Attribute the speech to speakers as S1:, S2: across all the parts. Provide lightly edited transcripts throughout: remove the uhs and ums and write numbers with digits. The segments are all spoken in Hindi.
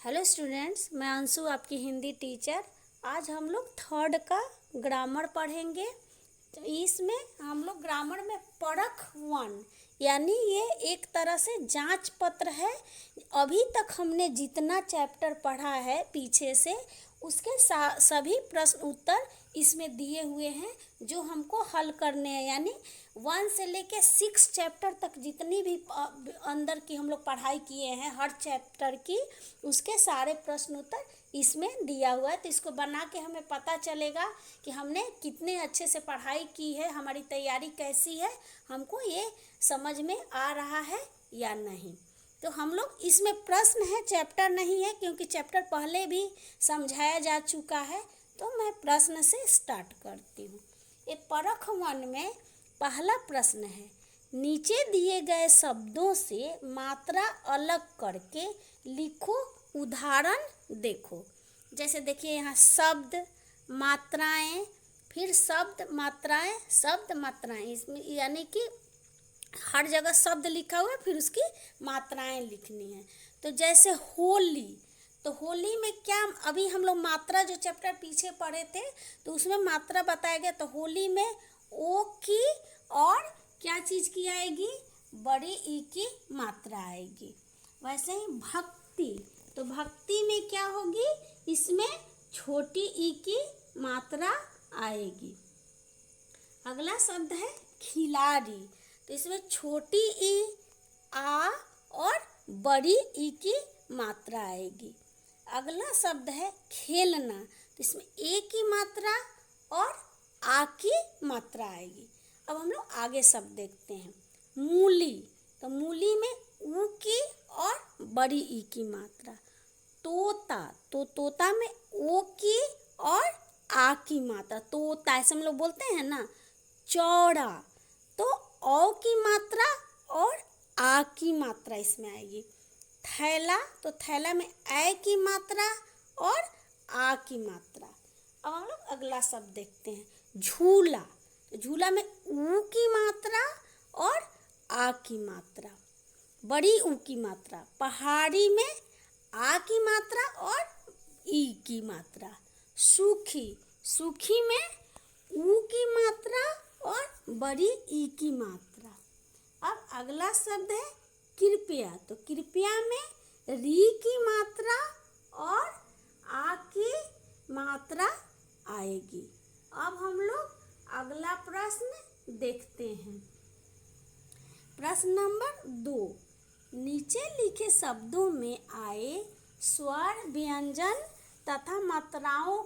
S1: हेलो स्टूडेंट्स, मैं अंशु आपकी हिंदी टीचर। आज हम लोग थर्ड का ग्रामर पढ़ेंगे। तो इसमें हम लोग ग्रामर में परख 1 यानी ये एक तरह से जांच पत्र है। अभी तक हमने जितना चैप्टर पढ़ा है पीछे से उसके सभी प्रश्न उत्तर इसमें दिए हुए हैं जो हमको हल करने हैं। यानी 1 से लेके 6 चैप्टर तक जितनी भी अंदर की हम लोग पढ़ाई किए हैं हर चैप्टर की, उसके सारे प्रश्न उत्तर इसमें दिया हुआ है। तो इसको बना के हमें पता चलेगा कि हमने कितने अच्छे से पढ़ाई की है, हमारी तैयारी कैसी है, हमको ये समझ में आ रहा है या नहीं। तो हम लोग इसमें प्रश्न है, चैप्टर नहीं है, क्योंकि चैप्टर पहले भी समझाया जा चुका है। तो मैं प्रश्न से स्टार्ट करती हूँ। ये परख 1 में पहला प्रश्न है, नीचे दिए गए शब्दों से मात्रा अलग करके लिखो, उदाहरण देखो। जैसे देखिए यहाँ शब्द, मात्राएं, फिर शब्द मात्राएं, इसमें यानी कि हर जगह शब्द लिखा हुआ है, फिर उसकी मात्राएं लिखनी है। तो जैसे होली, तो होली में क्या, अभी हम लोग मात्रा जो चैप्टर पीछे पढ़े थे तो उसमें मात्रा बताया गया। तो होली में ओ की और क्या चीज़ की आएगी, बड़ी ई की मात्रा आएगी। वैसे ही भक्ति, तो भक्ति में क्या होगी, इसमें छोटी ई की मात्रा आएगी। अगला शब्द है खिलाड़ी, तो इसमें छोटी ई आ और बड़ी ई की मात्रा आएगी। अगला शब्द है खेलना, तो इसमें ए की मात्रा और आ की मात्रा आएगी। अब हम लोग आगे शब्द देखते हैं। मूली, तो मूली में ऊ की और बड़ी ई की मात्रा। तोता, तो तोता में ओ की और आ की मात्रा, तोता ऐसे हम लोग बोलते हैं ना। चौड़ा, तो औ की मात्रा और आ की मात्रा इसमें आएगी। थैला, तो थैला में ए की मात्रा और आ की मात्रा। अब हम लोग अगला शब्द देखते हैं। झूला, तो झूला में ऊ की मात्रा और आ की मात्रा, बड़ी ऊ की मात्रा। पहाड़ी में आ की मात्रा और ई की मात्रा। सूखी, सूखी में ऊ की मात्रा और बड़ी ई की मात्रा। अब अगला शब्द है कृपया, तो कृपया में री की मात्रा और आ की मात्रा आएगी। अब हम लोग अगला प्रश्न देखते हैं। प्रश्न नंबर 2, नीचे लिखे शब्दों में आए स्वर, व्यंजन तथा मात्राओं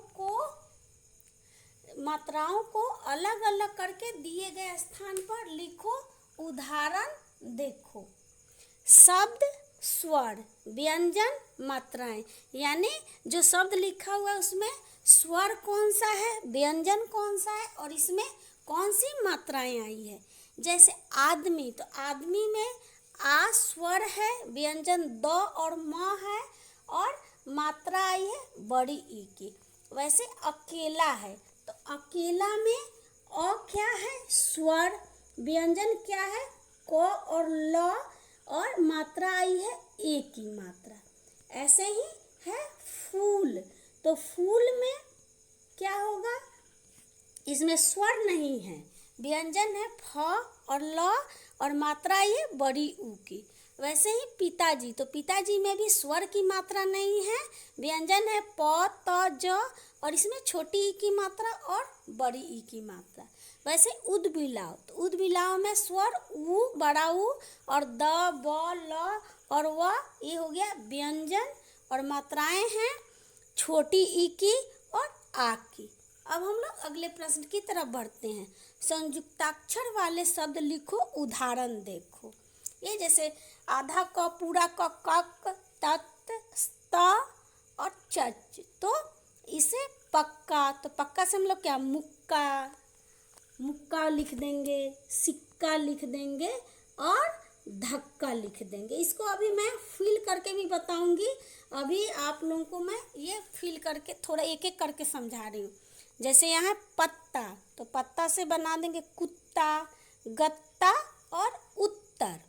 S1: को अलग अलग करके दिए गए स्थान पर लिखो, उदाहरण देखो। शब्द, स्वर, व्यंजन, मात्राएं, यानी जो शब्द लिखा हुआ है उसमें स्वर कौन सा है, व्यंजन कौन सा है और इसमें कौन सी मात्राएं आई है। जैसे आदमी, तो आदमी में आ स्वर है, व्यंजन द और म है और मात्रा आई है बड़ी ई की। वैसे अकेला है, तो अकेला में अ क्या है, स्वर, व्यंजन क्या है, क और ल और मात्रा आई है ए की मात्रा। ऐसे ही है फूल, तो फूल में क्या होगा, इसमें स्वर नहीं है, व्यंजन है फ और ल और मात्रा आई है बड़ी ऊ की। वैसे ही पिताजी, तो पिताजी में भी स्वर की मात्रा नहीं है, व्यंजन है प त ज और इसमें छोटी ई की मात्रा और बड़ी ई की मात्रा। वैसे उदबिलाव, तो उदबिलाव में स्वर ऊ, बड़ा ऊ और द, ब, ल और व, ये हो गया व्यंजन और मात्राएं हैं छोटी ई की और आ की। अब हम लोग अगले प्रश्न की तरफ बढ़ते हैं। संयुक्ताक्षर वाले शब्द लिखो, उदाहरण देखो। ये जैसे आधा क, पूरा क, कक, तत, स्त और चच, तो इसे पक्का, तो पक्का से हम लोग क्या, मुक्का, मुक्का लिख देंगे, सिक्का लिख देंगे और धक्का लिख देंगे। इसको अभी मैं फिल करके भी बताऊंगी। अभी आप लोगों को मैं ये फिल करके थोड़ा एक एक करके समझा रही हूँ। जैसे यहाँ पत्ता, तो पत्ता से बना देंगे कुत्ता, गत्ता और उत्तर।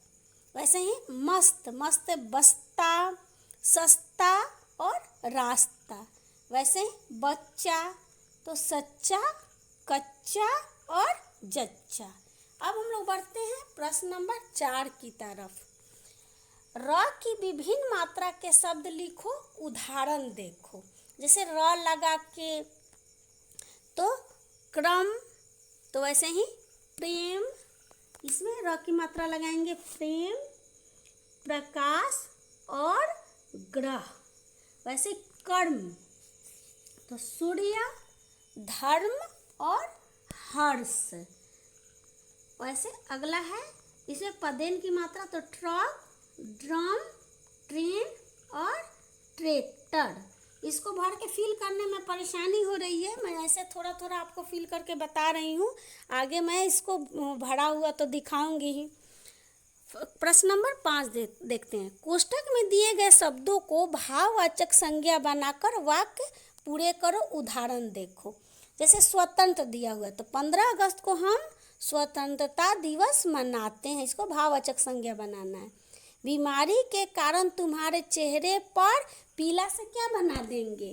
S1: वैसे ही मस्त, मस्त बस्ता, सस्ता और रास्ता। वैसे ही बच्चा तो सच्चा, कच्चा और जच्चा। अब हम लोग बढ़ते हैं प्रश्न नंबर 4 की तरफ। र की विभिन्न मात्रा के शब्द लिखो, उदाहरण देखो। जैसे र लगा के तो क्रम, तो वैसे ही प्रेम, इसमें र की मात्रा लगाएंगे प्रेम, प्रकाश और ग्रह। वैसे कर्म तो सूर्य, धर्म और हर्ष। वैसे अगला है इसमें पदेन की मात्रा, तो ट्रक, ड्रम, ट्रेन और ट्रैक्टर। इसको भर के फिल करने में परेशानी हो रही है, मैं ऐसे थोड़ा थोड़ा आपको फिल करके बता रही हूँ। आगे मैं इसको भरा हुआ तो दिखाऊंगी ही। प्रश्न नंबर 5 देखते हैं। कोष्टक में दिए गए शब्दों को भाववाचक संज्ञा बनाकर वाक्य पूरे करो, उदाहरण देखो। जैसे स्वतंत्र दिया हुआ है तो 15 अगस्त को हम स्वतंत्रता दिवस मनाते हैं, इसको भाववाचक संज्ञा बनाना है। बीमारी के कारण तुम्हारे चेहरे पर पीला से क्या बना देंगे,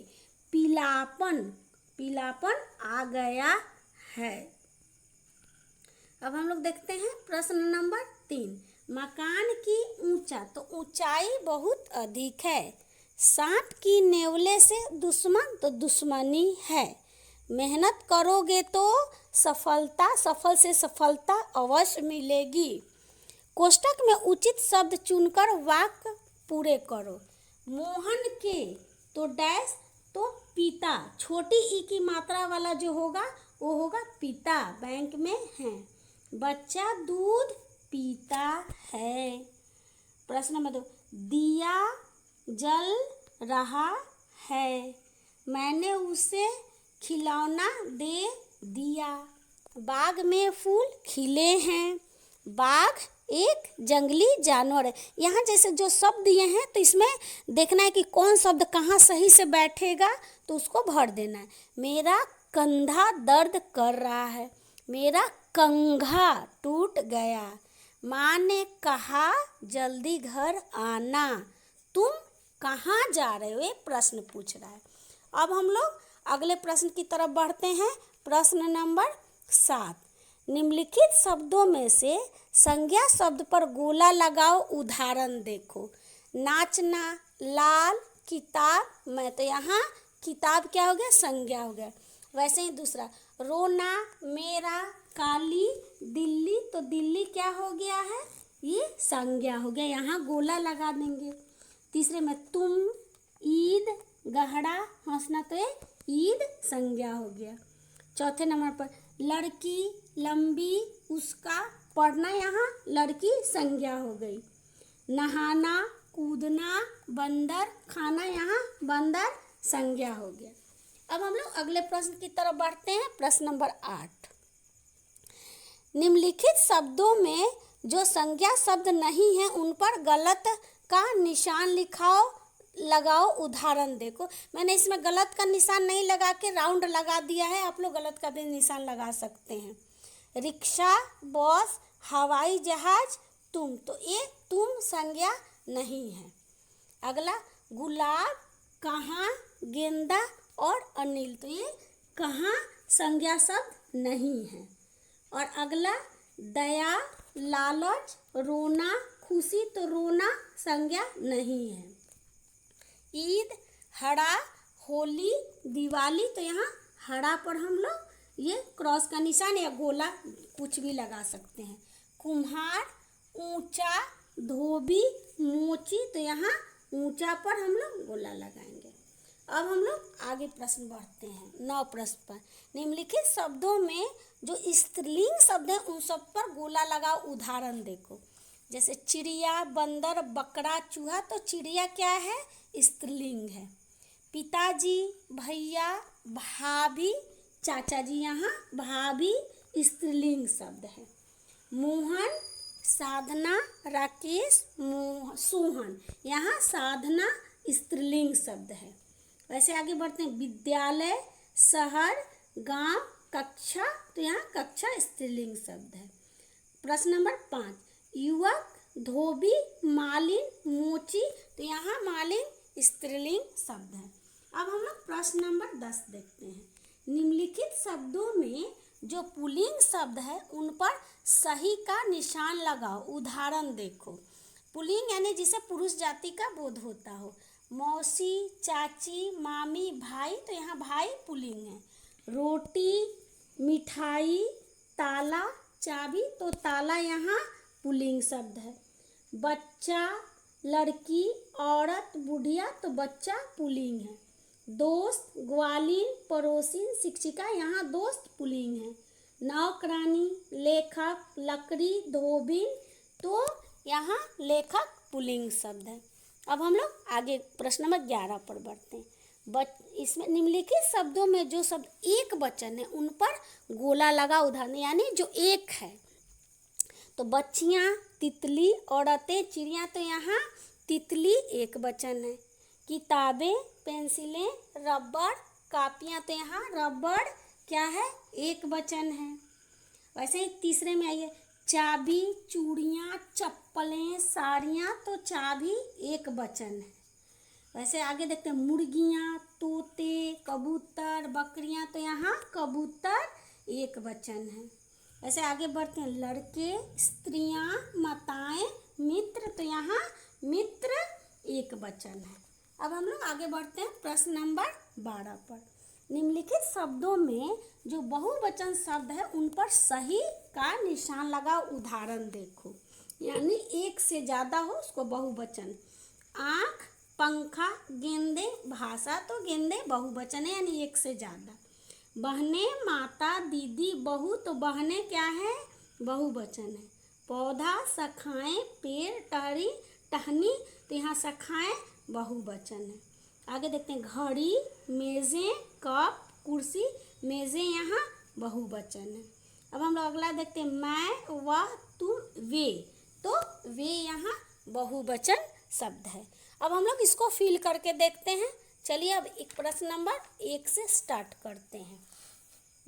S1: पीलापन, पीलापन आ गया है। अब हम लोग देखते हैं प्रश्न नंबर 3। मकान की ऊंचा, तो ऊंचाई बहुत अधिक है। सांप की नेवले से दुश्मन, तो दुश्मनी है। मेहनत करोगे तो सफलता, सफल से सफलता अवश्य मिलेगी। कोष्टक में उचित शब्द चुनकर वाक्य पूरे करो। मोहन के, तो डैश, तो पिता, छोटी ई की मात्रा वाला जो होगा वो होगा पिता, बैंक में है। बच्चा दूध पीता है। प्रश्न नंबर 2। दिया जल रहा है, मैंने उसे खिलौना दे दिया। बाग में फूल खिले हैं। बाघ एक जंगली जानवर है। यहाँ जैसे जो शब्द दिए हैं तो इसमें देखना है कि कौन शब्द कहाँ सही से बैठेगा, तो उसको भर देना है। मेरा कंधा दर्द कर रहा है, मेरा कंघा टूट गया। माँ ने कहा जल्दी घर आना, तुम कहाँ जा रहे हो, ये प्रश्न पूछ रहा है। अब हम लोग अगले प्रश्न की तरफ बढ़ते हैं। प्रश्न नंबर 7। निम्नलिखित शब्दों में से संज्ञा शब्द पर गोला लगाओ, उदाहरण देखो। नाचना, लाल, किताब, मैं, तो यहाँ किताब क्या हो गया, संज्ञा हो गया। वैसे ही दूसरा, रोना, मेरा, काली, दिल्ली, तो दिल्ली क्या हो गया है, ये संज्ञा हो गया, यहाँ गोला लगा देंगे। तीसरे में तुम, ईद, गहरा, हंसना, तो ये ईद संज्ञा हो गया। चौथे नंबर पर लड़की, लंबी, उसका, पढ़ना, यहाँ लड़की संज्ञा हो गई। नहाना, कूदना, बंदर, खाना, यहाँ बंदर संज्ञा हो गया। अब हम लोग अगले प्रश्न की तरफ बढ़ते हैं। प्रश्न नंबर 8। निम्नलिखित शब्दों में जो संज्ञा शब्द नहीं है उन पर गलत का निशान लगाओ, उदाहरण देखो। मैंने इसमें गलत का निशान नहीं लगा के राउंड लगा दिया है, आप लोग गलत का भी निशान लगा सकते हैं। रिक्शा, बस, हवाई जहाज, तुम, तो ये तुम संज्ञा नहीं है। अगला गुलाब, कहाँ, गेंदा और अनिल, तो ये कहाँ संज्ञा शब्द नहीं है। और अगला दया, लालच, रोना, खुशी, तो रोना संज्ञा नहीं है। ईद, हड़ा, होली, दिवाली, तो यहाँ हड़ा पर हम लोग ये क्रॉस का निशान या गोला कुछ भी लगा सकते हैं। कुम्हार, ऊंचा, धोबी, मोची, तो यहाँ ऊंचा पर हम लोग गोला लगाएंगे। अब हम लोग आगे प्रश्न बढ़ते हैं 9 प्रश्न पर। निम्नलिखित शब्दों में जो स्त्रीलिंग शब्द हैं उन सब पर गोला लगाओ, उदाहरण देखो। जैसे चिड़िया, बंदर, बकरा, चूहा, तो चिड़िया क्या है, स्त्रीलिंग है। पिताजी, भैया, भाभी, चाचा जी, यहाँ भाभी स्त्रीलिंग शब्द है। मोहन, साधना, राकेश, सोहन, यहाँ साधना स्त्रीलिंग शब्द है। वैसे आगे बढ़ते हैं। विद्यालय, शहर, गांव, कक्षा, तो यहाँ कक्षा स्त्रीलिंग शब्द है। प्रश्न नंबर 5। युवक, धोबी, मालिन, मोची, तो यहाँ मालिन स्त्रीलिंग शब्द है। अब हम लोग प्रश्न नंबर 10 देखते हैं। निम्नलिखित शब्दों में जो पुल्लिंग शब्द है उन पर सही का निशान लगाओ। उदाहरण देखो। पुल्लिंग यानी जिसे पुरुष जाति का बोध होता हो। मौसी, चाची, मामी, भाई, तो यहाँ भाई पुल्लिंग है। रोटी, मिठाई, ताला, चाबी, तो ताला यहाँ पुल्लिंग शब्द है। बच्चा, लड़की, औरत, बुढ़िया, तो बच्चा पुल्लिंग है। दोस्त, ग्वालिन, पड़ोसिन, शिक्षिका, यहाँ दोस्त पुल्लिंग है। नौकरानी, लेखक, लकड़ी, धोबिन, तो यहाँ लेखक पुल्लिंग शब्द है। अब हम लोग आगे प्रश्न नंबर 11 पर बढ़ते हैं। इसमें निम्नलिखित शब्दों में जो शब्द एक वचन है उन पर गोला लगा। उदाहरण यानी जो एक है, तो बच्चियाँ, तितली, औरतें, चिड़िया, तो यहाँ तितली एक वचन है। किताबें, पेंसिलें, रबड़, कापियाँ, तो यहाँ रबड़ क्या है, एक वचन है। वैसे ही तीसरे में आइए। चाबी, चूड़ियाँ, चप्पलें, साड़ियाँ, तो चाबी एक वचन है। वैसे आगे देखते हैं। मुर्गियाँ, तोते, कबूतर, बकरियाँ, तो यहाँ कबूतर एक वचन है। वैसे आगे बढ़ते हैं। लड़के, स्त्रियाँ, माताएं, मित्र, तो यहाँ मित्र एक वचन है। अब हम लोग आगे बढ़ते हैं प्रश्न नंबर 12 पर। निम्नलिखित शब्दों में जो बहुवचन शब्द है उन पर सही का निशान लगाओ। उदाहरण देखो, यानी एक से ज़्यादा हो उसको बहुवचन। आँख, पंखा, गेंदे, भाषा, तो गेंदे बहुवचन है यानी एक से ज़्यादा। बहने, माता, दीदी, बहू, तो बहने क्या है, बहुवचन है। पौधा, शाखाएं, पेड़, टहरी, टहनी, तो यहाँ शाखाएं बहुवचन है। आगे देखते हैं। घड़ी, मेज़ें, कप, कुर्सी, मेज़ें यहाँ बहुवचन है। अब हम लोग अगला देखते हैं। मैं, वह, तुम, वे, तो वे यहाँ बहुवचन शब्द है। अब हम लोग इसको फिल करके देखते हैं। चलिए अब एक प्रश्न नंबर 1 से स्टार्ट करते हैं।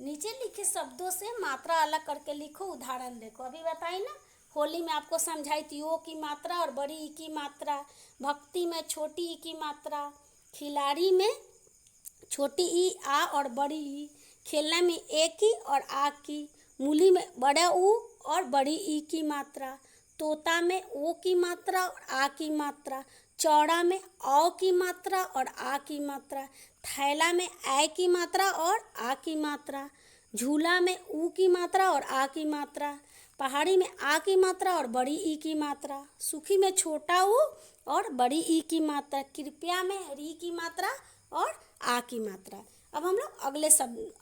S1: नीचे लिखे शब्दों से मात्रा अलग करके लिखो। उदाहरण देखो। अभी बताई ना, होली में आपको समझाई थी ओ की मात्रा और बड़ी ई की मात्रा, भक्ति में छोटी ई की मात्रा, खिलाड़ी में छोटी ई आ और बड़ी ई, खेलने में एक ई और आ की, मूली में बड़ा ऊ और बड़ी ई की मात्रा, तोता में ओ की मात्रा और आ की मात्रा, चौड़ा में औ की मात्रा और आ की मात्रा, थैला में ऐ की मात्रा और आ की मात्रा, झूला में ऊ की मात्रा और आ की मात्रा, पहाड़ी में आ की मात्रा और बड़ी ई की मात्रा, सूखी में छोटा ऊ और बड़ी ई की मात्रा, कृपया में री की मात्रा और आ की मात्रा। अब हम लोग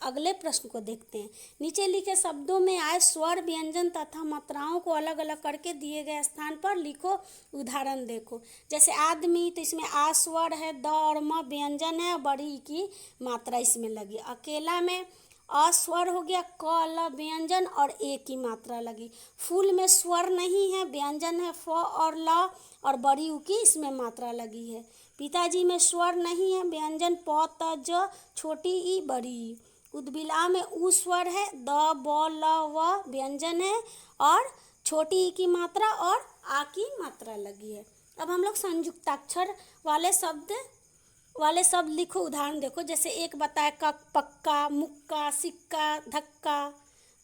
S1: अगले प्रश्न को देखते हैं। नीचे लिखे शब्दों में आए स्वर, व्यंजन तथा मात्राओं को अलग अलग करके दिए गए स्थान पर लिखो। उदाहरण देखो। जैसे आदमी, तो इसमें आ स्वर है, द और म व्यंजन है, बड़ी की मात्रा इसमें लगी। अकेला में अ स्वर हो गया, क ल व्यंजन और ए की मात्रा लगी। फूल में स्वर नहीं है, व्यंजन है फ और ल और बड़ी ऊ की इसमें मात्रा लगी है। पिताजी में स्वर नहीं है, व्यंजन प त ज, छोटी ई बड़ी ई। उद्बिला में ऊ स्वर है, द ब ल व व्यंजन है और छोटी ई की मात्रा और आ की मात्रा लगी है। अब हम लोग संयुक्ताक्षर वाले शब्द लिखो। उदाहरण देखो। जैसे एक बताए कक, पक्का, मुक्का, सिक्का, धक्का,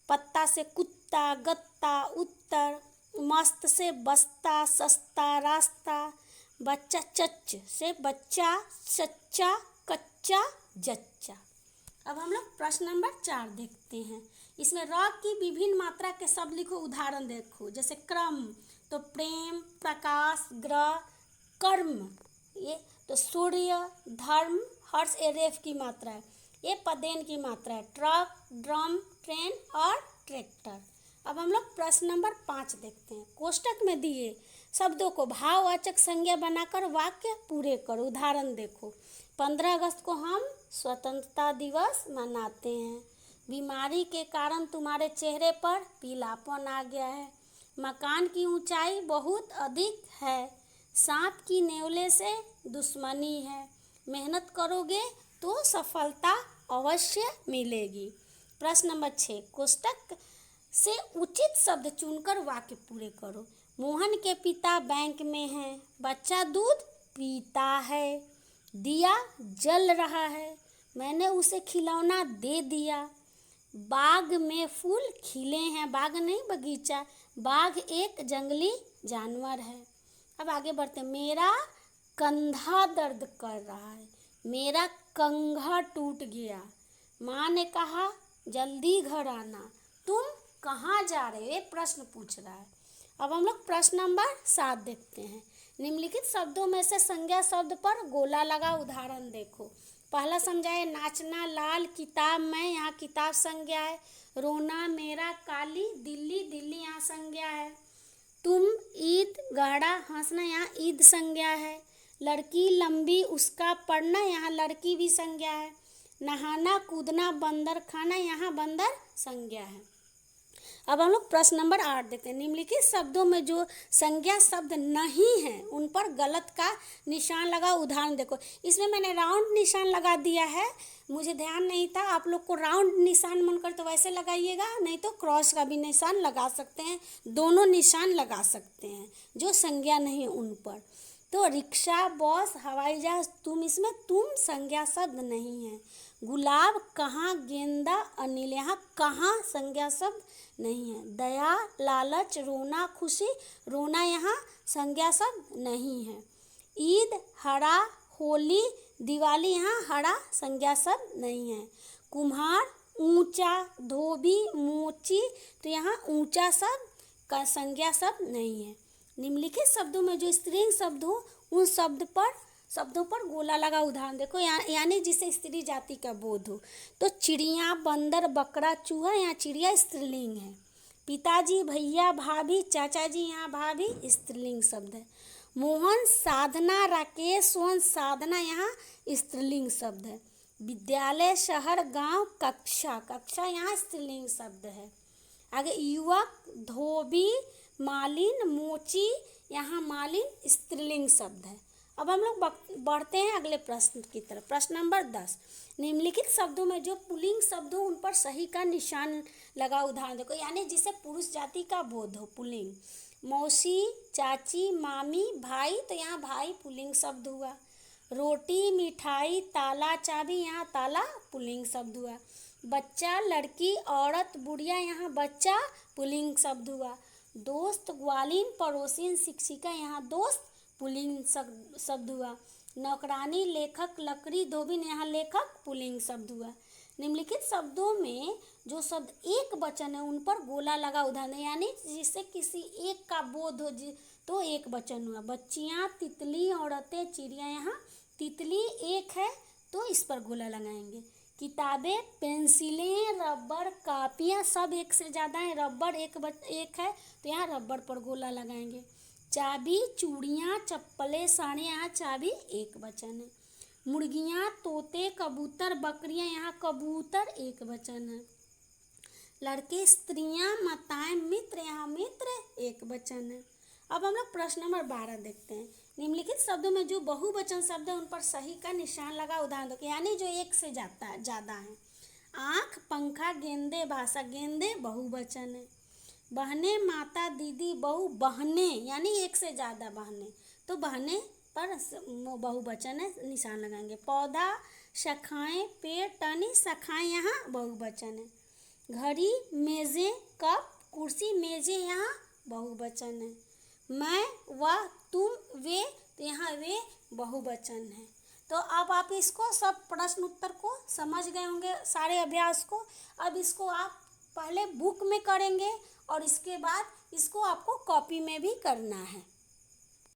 S1: पत्ता से कुत्ता, गत्ता, उत्तर, मस्त से बस्ता, सस्ता, रास्ता, बच्चा, चच से बच्चा, सच्चा, कच्चा, जच्चा। अब हम लोग प्रश्न नंबर 4 देखते हैं। इसमें र की विभिन्न मात्रा के शब्द लिखो। उदाहरण देखो। जैसे क्रम, तो प्रेम, प्रकाश, ग्रह, कर्म, ये तो सूर्य, धर्म, हर्ष, ए रेफ की मात्रा है, ये पदेन की मात्रा है। ट्रक, ड्रम, ट्रेन और ट्रैक्टर। अब हम लोग प्रश्न नंबर 5 देखते हैं। कोष्टक में दिए शब्दों को भाववाचक संज्ञा बनाकर वाक्य पूरे करो। उदाहरण देखो। 15 अगस्त को हम स्वतंत्रता दिवस मनाते हैं। बीमारी के कारण तुम्हारे चेहरे पर पीलापन आ गया है। मकान की ऊंचाई बहुत अधिक है। सांप की नेवले से दुश्मनी है। मेहनत करोगे तो सफलता अवश्य मिलेगी। प्रश्न नंबर 6। कोष्टक से उचित शब्द चुनकर वाक्य पूरे करो। मोहन के पिता बैंक में हैं। बच्चा दूध पीता है। दिया जल रहा है, मैंने उसे खिलौना दे दिया। बाग में फूल खिले हैं, बाग नहीं बगीचा, बाघ एक जंगली जानवर है। अब आगे बढ़ते हैं। मेरा कंधा दर्द कर रहा है, मेरा कंघा टूट गया। माँ ने कहा जल्दी घर आना, तुम कहाँ जा रहे हो? ये प्रश्न पूछ रहा है। अब हम लोग प्रश्न नंबर 7 देखते हैं। निम्नलिखित शब्दों में से संज्ञा शब्द पर गोला लगा उदाहरण देखो। पहला समझा है नाचना, लाल, किताब, मैं, यहाँ किताब संज्ञा है। रोना, मेरा, काली, दिल्ली, दिल्ली यहाँ संज्ञा है। तुम, ईद, गाढ़ा, हंसना, यहाँ ईद संज्ञा है। लड़की, लंबी, उसका, पढ़ना, यहाँ लड़की भी संज्ञा है। नहाना, कूदना, बंदर, खाना, यहाँ बंदर संज्ञा है। अब हम लोग प्रश्न नंबर 8 देखते हैं। निम्नलिखित शब्दों में जो संज्ञा शब्द नहीं है उन पर गलत का निशान लगा उदाहरण देखो। इसमें मैंने राउंड निशान लगा दिया है, मुझे ध्यान नहीं था। आप लोग को राउंड निशान मन कर तो वैसे लगाइएगा, नहीं तो क्रॉस का भी निशान लगा सकते हैं, दोनों निशान लगा सकते हैं जो संज्ञा नहीं उन पर। तो रिक्शा, बस, हवाई जहाज, तुम, इसमें तुम संज्ञा शब्द नहीं है। गुलाब, कहाँ, गेंदा, अनिल, यहाँ कहाँ संज्ञा शब्द नहीं है। दया, लालच, रोना, खुशी, रोना यहाँ संज्ञा शब्द नहीं है। ईद, हरा, होली, दिवाली, यहाँ हरा संज्ञा शब्द नहीं है। कुम्हार, ऊंचा, धोबी, मोची, तो यहाँ ऊंचा शब्द का संज्ञा शब्द नहीं है। निम्नलिखित शब्दों में जो स्त्रीलिंग शब्द हो उन शब्दों पर गोला लगा उदाहरण देखो। यानी जिसे स्त्री जाति का बोध हो। तो चिड़िया, बंदर, बकरा, चूहा, यहाँ चिड़िया स्त्रीलिंग है। पिताजी, भैया, भाभी, चाचा जी, यहाँ भाभी स्त्रीलिंग शब्द है। मोहन, साधना, राकेश, सोहन, साधना, यहाँ स्त्रीलिंग शब्द है। विद्यालय, शहर, गांव, कक्षा, कक्षा यहाँ स्त्रीलिंग शब्द है। आगे युवक, धोबी, मालिन, मोची, यहाँ मालिन स्त्रीलिंग शब्द है। अब हम लोग बढ़ते हैं अगले प्रश्न की तरफ। प्रश्न नंबर 10। निम्नलिखित शब्दों में जो पुल्लिंग शब्द हो उन पर सही का निशान लगा उदाहरण देखो। यानी जिसे पुरुष जाति का बोध हो, पुल्लिंग। मौसी, चाची, मामी, भाई, तो यहाँ भाई पुल्लिंग शब्द हुआ। रोटी, मिठाई, ताला, चाबी, यहाँ ताला पुल्लिंग शब्द हुआ। बच्चा, लड़की, औरत, बुढ़िया, यहाँ बच्चा पुल्लिंग शब्द हुआ। दोस्त, ग्वालिन, पड़ोसिन, शिक्षिका, यहाँ दोस्त पुल्लिंग शब्द हुआ। नौकरानी, लेखक, लकड़ी, धोबी, यहाँ लेखक पुल्लिंग शब्द हुआ। निम्नलिखित शब्दों में जो शब्द एक वचन है उन पर गोला लगा उदाहरण, यानी जिससे किसी एक का बोध हो तो एक वचन हुआ। बच्चियाँ, तितली, औरतें, चिड़िया, यहाँ तितली एक है तो इस पर गोला लगाएंगे। किताबें, पेंसिलें, रबड़, कापियाँ सब एक से ज़्यादा हैं, रबड़ एक है तो यहाँ रबड़ पर गोला लगाएंगे। चाबी, चूड़ियाँ, चप्पलें, साड़ियाँ, यहाँ चाबी एक वचन है। मुर्गियाँ, तोते, कबूतर, बकरियाँ, यहाँ कबूतर एक वचन है। लड़के, स्त्रियाँ, माताएं, मित्र, यहाँ मित्र एक वचन है। अब हम लोग प्रश्न नंबर 12 देखते हैं। निम्नलिखित शब्दों में जो बहुवचन शब्द है उन पर सही का निशान लगा उदाहरण दो, यानी जो एक से ज़्यादा है। आँख, पंखा, गेंदे, भाषा, गेंदे बहुवचन है। बहने, माता, दीदी, बहू, बहने, यानी एक से ज़्यादा बहने, तो बहने पर बहुवचन है, निशान लगाएंगे। पौधा, शाखाएं, पेड़, टहनी, शाखाएं, यहाँ बहुवचन है। घड़ी, मेज़ें, कप, कुर्सी, मेज़ें, यहाँ बहुवचन है। मैं, वह, तुम, वे, तो यहाँ वे बहुवचन है। तो अब आप इसको सब प्रश्न उत्तर को समझ गए होंगे, सारे अभ्यास को। अब इसको आप पहले बुक में करेंगे और इसके बाद इसको आपको कॉपी में भी करना है।